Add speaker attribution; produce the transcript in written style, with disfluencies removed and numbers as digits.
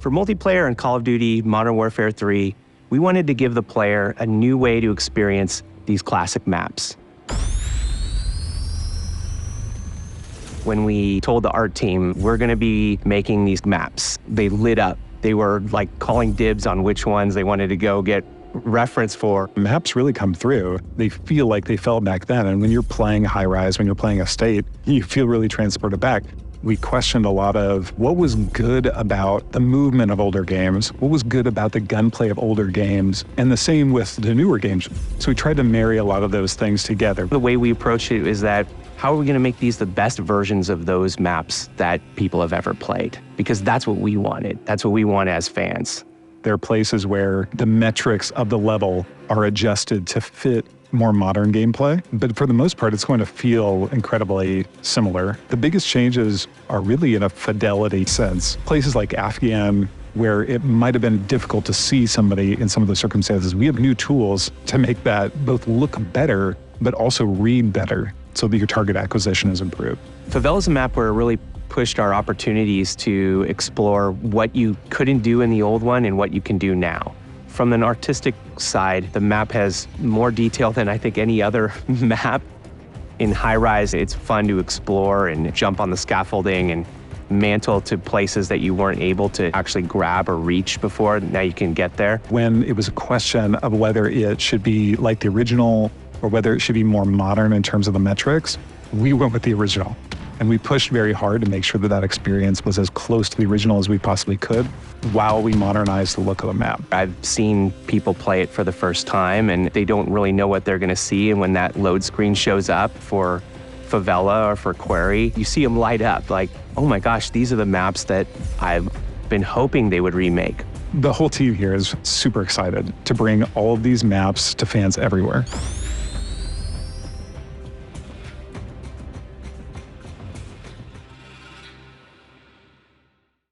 Speaker 1: For multiplayer and Call of Duty Modern Warfare 3, we wanted to give the player a new way to experience these classic maps. When we told the art team, we're gonna be making these maps, they lit up. They were like calling dibs on which ones they wanted to go get reference for.
Speaker 2: Maps really come through. They feel like they felt back then. And when you're playing High Rise, when you're playing Estate, you feel really transported back. We questioned a lot of what was good about the movement of older games, what was good about the gunplay of older games, and the same with the newer games. So we tried to marry a lot of those things together.
Speaker 1: The way we approach it is that, how are we gonna make these the best versions of those maps that people have ever played? Because that's what we wanted. That's what we want as fans.
Speaker 2: There are places where the metrics of the level are adjusted to fit more modern gameplay, but for the most part, it's going to feel incredibly similar. The biggest changes are really in a fidelity sense. Places like Afghan, where it might have been difficult to see somebody in some of those circumstances, we have new tools to make that both look better, but also read better, so that your target acquisition is improved.
Speaker 1: Favela is a map where it really pushed our opportunities to explore what you couldn't do in the old one and what you can do now. From an artistic side, the map has more detail than I think any other map. In High Rise, it's fun to explore and jump on the scaffolding and mantle to places that you weren't able to actually grab or reach before. Now you can get there.
Speaker 2: When it was a question of whether it should be like the original or whether it should be more modern in terms of the metrics, we went with the original. And we pushed very hard to make sure that that experience was as close to the original as we possibly could while we modernized the look of the map.
Speaker 1: I've seen people play it for the first time and they don't really know what they're gonna see, and when that load screen shows up for Favela or for Quarry, you see them light up like, oh my gosh, these are the maps that I've been hoping they would remake.
Speaker 2: The whole team here is super excited to bring all of these maps to fans everywhere.